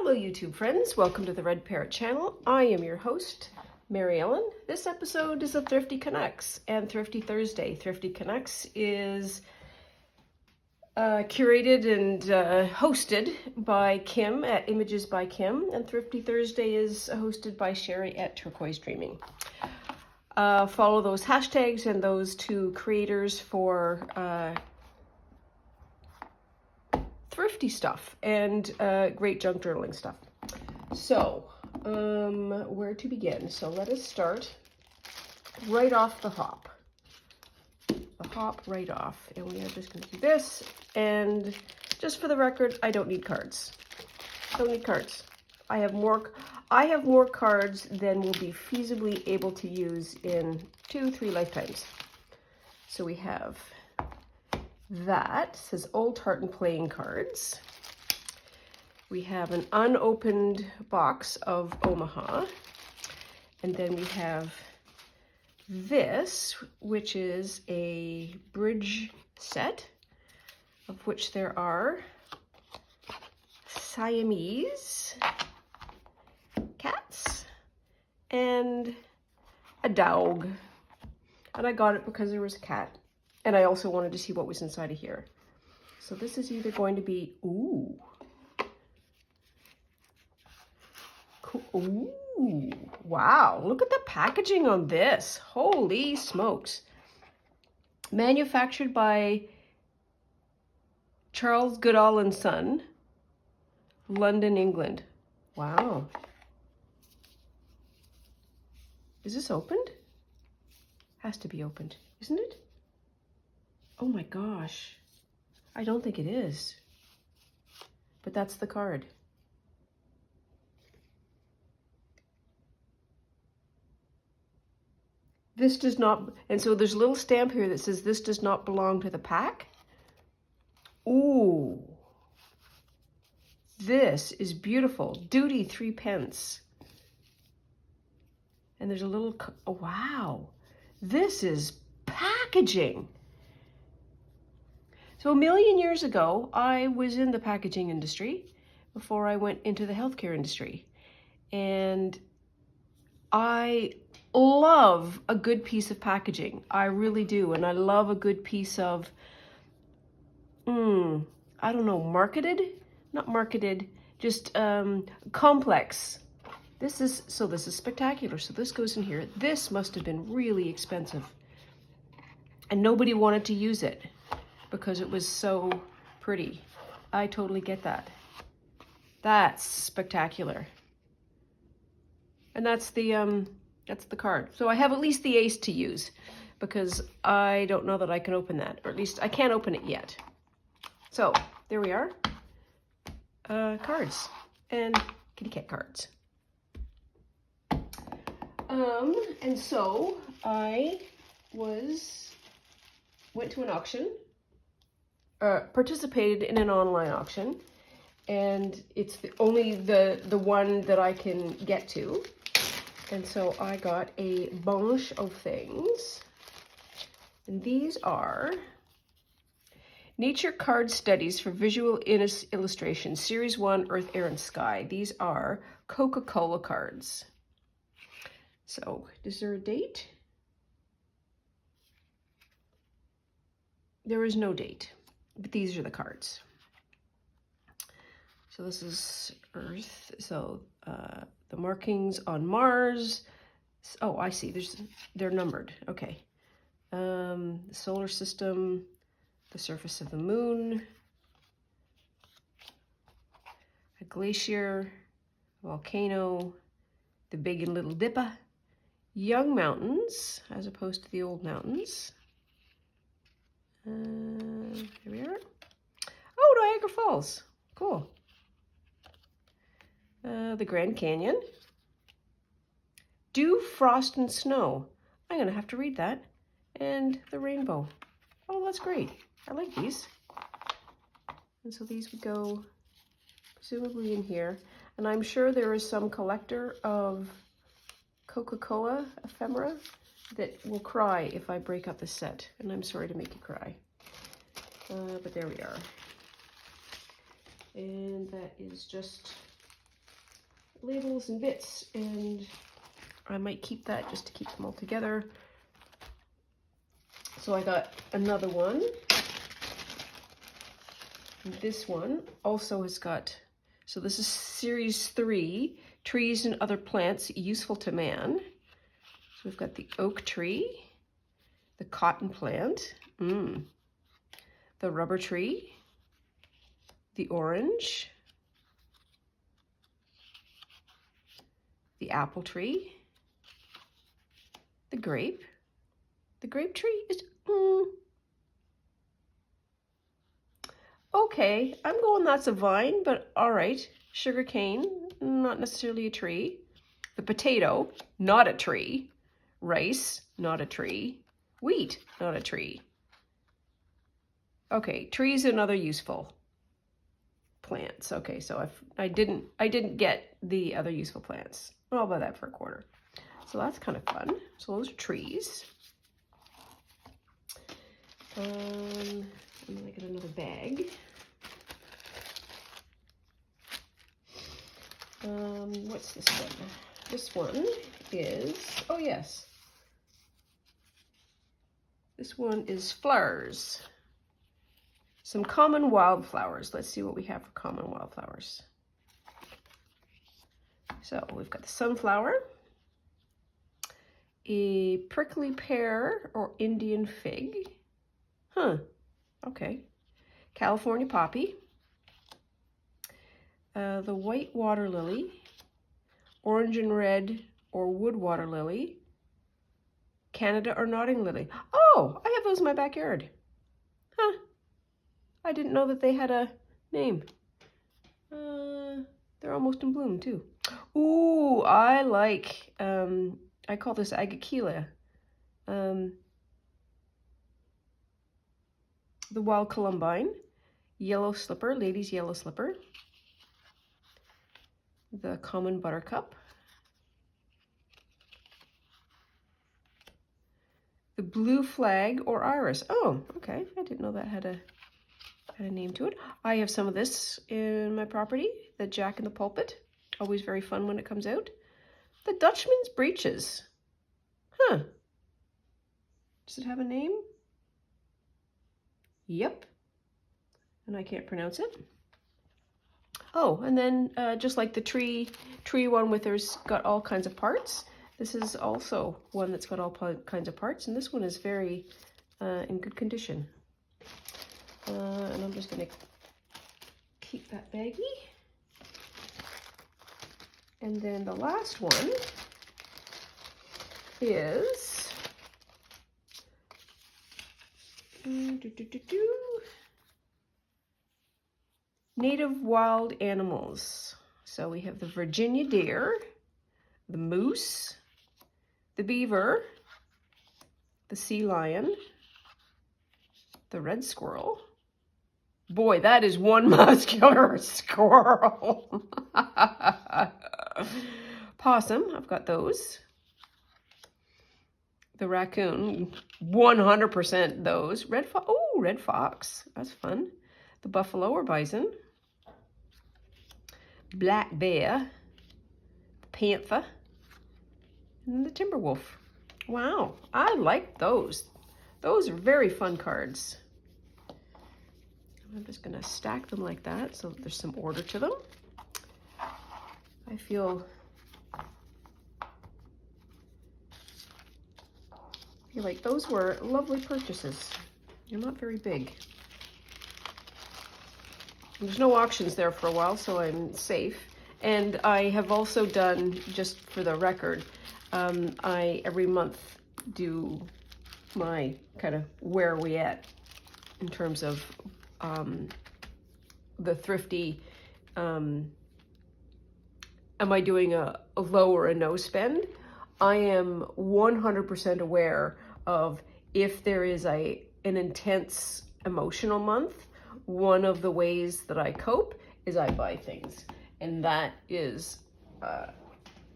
Hello YouTube friends, welcome to the Red Parrot channel. I am your host, Mary Ellen. This episode is of Thrifty Canucks and Thrifty Thursday. Thrifty Canucks is curated and hosted by Kim at Images by Kim, and Thrifty Thursday is hosted by Sherry at Turquoise Dreaming. Follow those hashtags and those two creators for thrifty stuff and great junk journaling stuff. So, where to begin? So let us start right off the hop. The hop right off. And we are just going to do this. And just for the record, I don't need cards. I don't need cards. I have more cards than will be feasibly able to use in 2-3 lifetimes. So we have that, says Old Tartan Playing Cards. We have an unopened box of Omaha. And then we have this, which is a bridge set, of which there are Siamese cats and a dog. And I got it because there was a cat. And I also wanted to see what was inside of here. So this is either going to be, ooh. Cool. Ooh, wow. Look at the packaging on this. Holy smokes. Manufactured by Charles Goodall and Son, London, England. Wow. Is this opened? Has to be opened, isn't it? Oh my gosh, I don't think it is, but that's the card. This does not, and so there's a little stamp here that says this does not belong to the pack. Ooh, this is beautiful. Duty 3p. And there's a little, oh, wow, this is packaging. So 1 million years ago, I was in the packaging industry before I went into the healthcare industry. And I love a good piece of packaging. I really do. And I love a good piece of, I don't know, not marketed, just complex. This is spectacular. So this goes in here. This must have been really expensive. And nobody wanted to use it because it was so pretty. I totally get that. That's spectacular. And that's the card. So I have at least the ace to use because I don't know that I can open that, or at least I can't open it yet. So there we are. Cards and kitty cat cards. And so I went to an auction. Participated in an online auction, and it's only the one that I can get to. And so I got a bunch of things. And these are Nature Card Studies for Visual Illustration, Series 1, Earth, Air, and Sky. These are Coca-Cola cards. So, is there a date? There is no date. But these are the cards. So this is Earth. So the markings on Mars. Oh, I see. They're numbered. Okay. The solar system, the surface of the moon, a glacier, a volcano, the Big and Little Dipper, young mountains as opposed to the old mountains. Here we are. Oh, Niagara Falls. Cool. The Grand Canyon. Dew, Frost, and Snow. I'm going to have to read that. And the rainbow. Oh, that's great. I like these. And so these would go presumably in here. And I'm sure there is some collector of Coca-Cola ephemera that will cry if I break up the set, and I'm sorry to make you cry. But there we are. And that is just labels and bits, and I might keep that just to keep them all together. So I got another one. This one also has got, so this is series 3, trees and other plants useful to man. So we've got the oak tree, the cotton plant, the rubber tree, the orange, the apple tree, the grape. The grape tree is, okay, I'm going that's a vine, but all right. Sugar cane, not necessarily a tree. The potato, not a tree. Rice, not a tree. Wheat, not a tree. Okay, trees and other useful plants. Okay, so I didn't get the other useful plants. I'll buy that for $1. So that's kind of fun. So those are trees. And then I get another bag. What's this one? This one is, oh yes. This one is flowers. Some common wildflowers. Let's see what we have for common wildflowers. So we've got the sunflower, a prickly pear or Indian fig. Okay. California poppy, the white water lily, orange and red or wood water lily, Canada or nodding lily. Oh, I have those in my backyard. I didn't know that they had a name. They're almost in bloom too. Ooh, I like, I call this agaquila. The wild columbine, yellow slipper, lady's yellow slipper, the common buttercup, the blue flag or iris. Oh, okay. I didn't know that had a name to it. I have some of this in my property, the Jack in the Pulpit. Always very fun when it comes out. The Dutchman's breeches. Does it have a name? Yep. And I can't pronounce it. Oh, and then just like the tree one with there's got all kinds of parts. This is also one that's got all kinds of parts, and this one is very in good condition. And I'm just going to keep that baggie. And then the last one is native wild animals. So we have the Virginia deer, the moose, the beaver, the sea lion, the red squirrel. Boy, that is one muscular squirrel. Possum, I've got those. The raccoon, 100% those. Red fox, that's fun. The buffalo or bison. Black bear, the panther, and the timber wolf. Wow, I like those. Those are very fun cards. I'm just going to stack them like that so that there's some order to them. I feel like those were lovely purchases. They're not very big. There's no auctions there for a while, so I'm safe. And I have also done, just for the record, I every month do my kind of where are we at in terms of the thrifty, am I doing a low or a no spend? I am 100% aware of if there is an intense emotional month, one of the ways that I cope is I buy things. And that is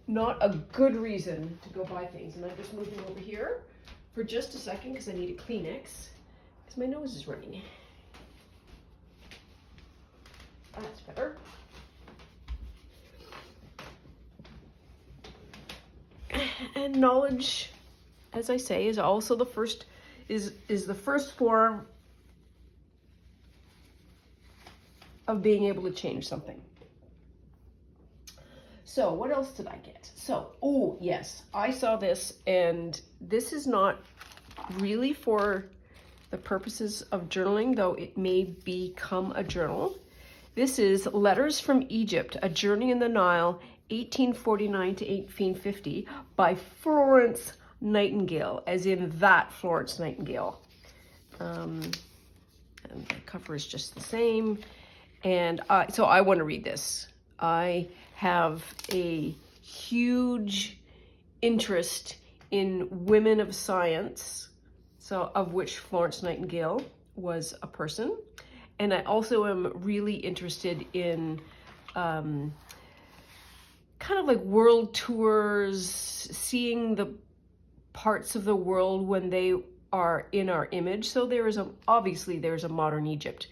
not a good reason to go buy things. And I'm just moving over here for just a second because I need a Kleenex because my nose is running. That's better. And knowledge, as I say, is also the first, is the first form of being able to change something. So what else did I get? So, oh yes, I saw this, and this is not really for the purposes of journaling, though it may become a journal. This is Letters from Egypt, A Journey in the Nile, 1849 to 1850 by Florence Nightingale, as in that Florence Nightingale. And the cover is just the same. And so I want to read this. I have a huge interest in women of science, so of which Florence Nightingale was a person. And I also am really interested in kind of like world tours, seeing the parts of the world when they are in our image. So obviously there's a modern Egypt,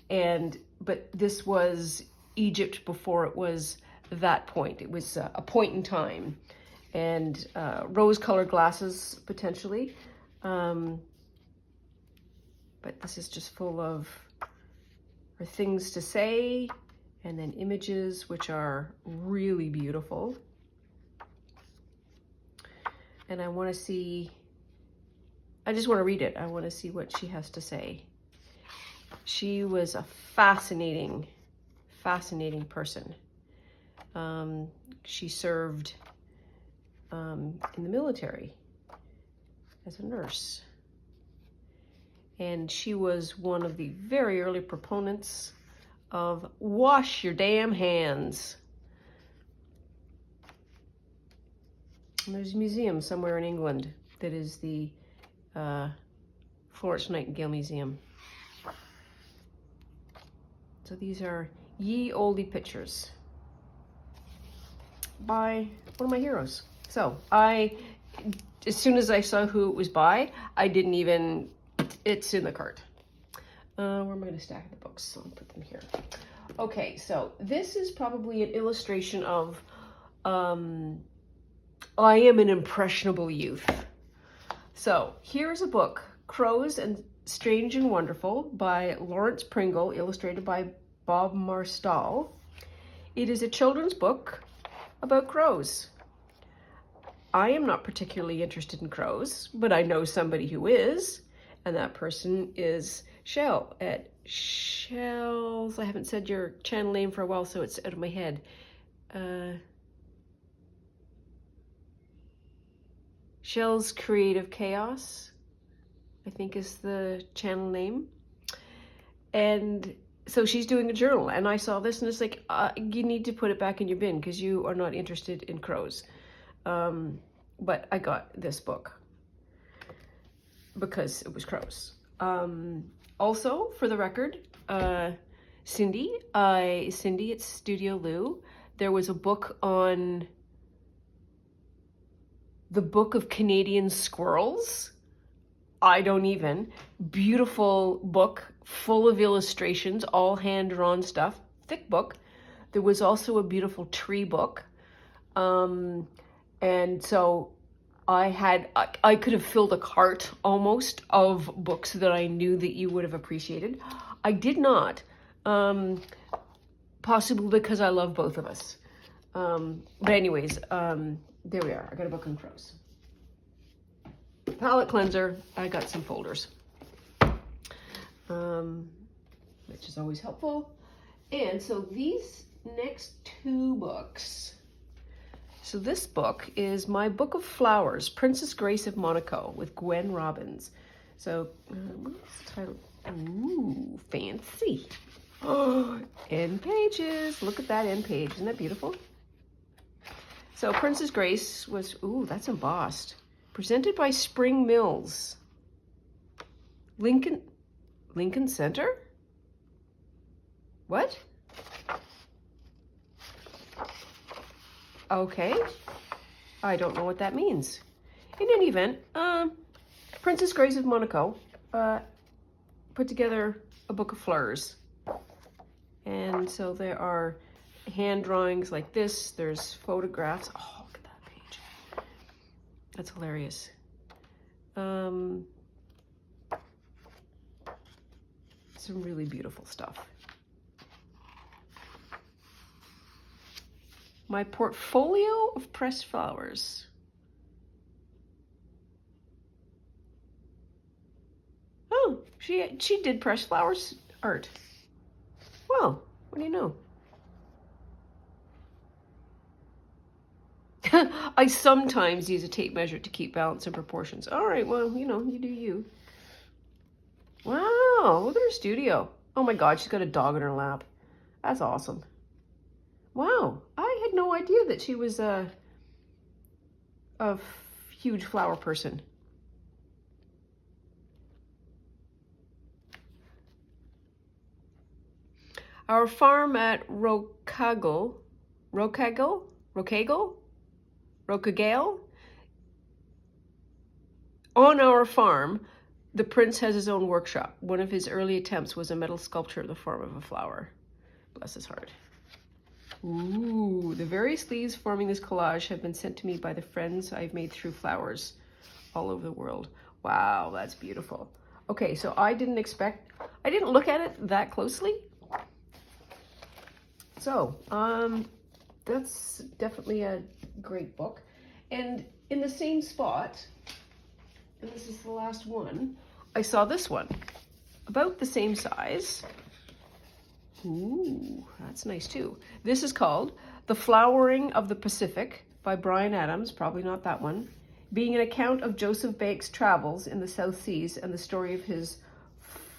but this was Egypt before it was that point. It was a point in time, and rose-colored glasses potentially. But this is just full of things to say, and then images which are really beautiful. And I want to see, I just want to read it. I want to see what she has to say. She was a fascinating person. She served in the military as a nurse. And she was one of the very early proponents of wash your damn hands. And there's a museum somewhere in England that is the Florence Nightingale Museum. So these are ye olde pictures by one of my heroes. So as soon as I saw who it was by, I didn't even, it's in the cart. Where am I going to stack the books? So I'll put them here. Okay, so this is probably an illustration of I am an impressionable youth. So here's a book, Crows and Strange and Wonderful by Lawrence Pringle, illustrated by Bob Marstall. It is a children's book about crows. I am not particularly interested in crows, but I know somebody who is, and that person is Shell at Shells. I haven't said your channel name for a while, so it's out of my head. Shell's Creative Chaos, I think is the channel name. And so she's doing a journal, and I saw this and it's like, you need to put it back in your bin because you are not interested in crows. But I got this book because it was crows. Also, for the record, Cindy at Studio Lou, there was a book on the Book of Canadian Squirrels. I don't even. Beautiful book, full of illustrations, all hand-drawn stuff, thick book. There was also a beautiful tree book. And so I could have filled a cart almost of books that I knew that you would have appreciated. I did not, possibly because I love both of us. But anyways, there we are. I got a book on crows. Palette cleanser, I got some folders, which is always helpful. And so these next two books, so this book is My Book of Flowers, Princess Grace of Monaco with Gwen Robbins. So, what's the title? Ooh, fancy. Oh, end pages. Look at that end page. Isn't that beautiful? So Princess Grace was, ooh, that's embossed. Presented by Spring Mills. Lincoln Center? What? Okay. I don't know what that means. In any event, Princess Grace of Monaco put together a book of flowers. And so there are hand drawings like this. There's photographs. Oh, look at that page. That's hilarious. Some really beautiful stuff. My portfolio of pressed flowers. Oh, she did pressed flowers art. Well, what do you know? I sometimes use a tape measure to keep balance and proportions. All right, well, you know, you do you. Wow, look at her studio. Oh my God, she's got a dog in her lap. That's awesome. Wow, I had no idea that she was a huge flower person. Our farm at Rocagale. On our farm, the prince has his own workshop. One of his early attempts was a metal sculpture in the form of a flower. Bless his heart. Ooh, the various leaves forming this collage have been sent to me by the friends I've made through flowers all over the world. Wow, that's beautiful. Okay, so I didn't look at it that closely. So, that's definitely a great book. And in the same spot, and this is the last one, I saw this one, about the same size. Ooh, that's nice too. This is called The Flowering of the Pacific by Bryan Adams, probably not that one, being an account of Joseph Banks' travels in the South Seas and the story of his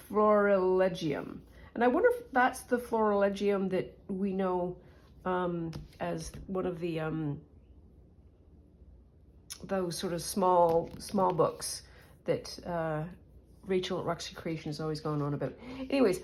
Florilegium. And I wonder if that's the Florilegium that we know as one of the those sort of small books that Rachel at Roxy Creation is always going on about. Anyways,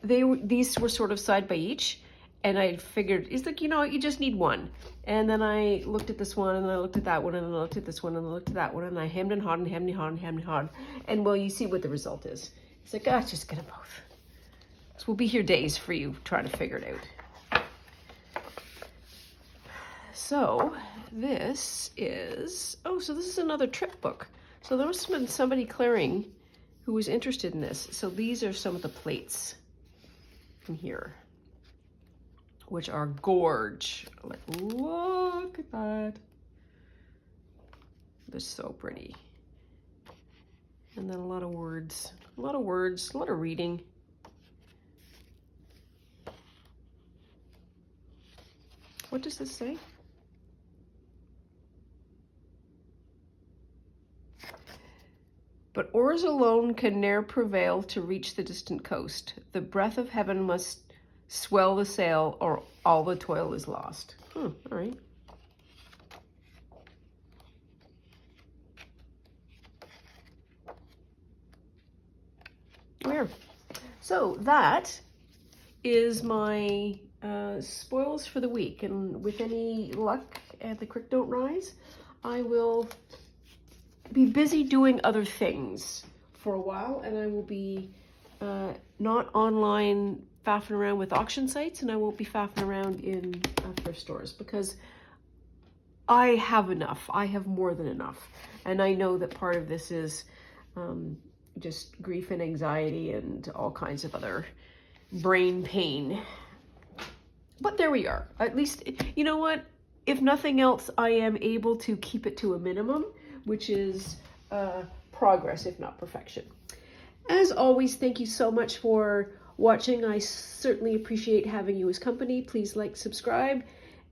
these were sort of side by each, and I figured it's like, you know, you just need one. And then I looked at this one, and then I looked at that one, and then I looked at this one, and I looked at that one, and I hemmed and hawed and hemmed and hawed and hemmed and hawed. And well, you see what the result is. It's like, just get them both. So we'll be here days for you trying to figure it out. So this is, so this is another trip book. So there must have been somebody clearing who was interested in this. So these are some of the plates from here, which are gorge. Like, look at that. They're so pretty. And then a lot of words, a lot of reading. What does this say? But oars alone can ne'er prevail to reach the distant coast. The breath of heaven must swell the sail, or all the toil is lost. All right. There. So that is my spoils for the week, and with any luck and the creek don't rise, I will be busy doing other things for a while, and I will be not online faffing around with auction sites, and I won't be faffing around in thrift stores, because I have enough. I have more than enough, and I know that part of this is just grief and anxiety and all kinds of other brain pain. But there we are. At least, you know what? If nothing else, I am able to keep it to a minimum, which is progress, if not perfection. As always, thank you so much for watching. I certainly appreciate having you as company. Please like, subscribe,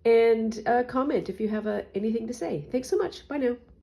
and comment if you have anything to say. Thanks so much. Bye now.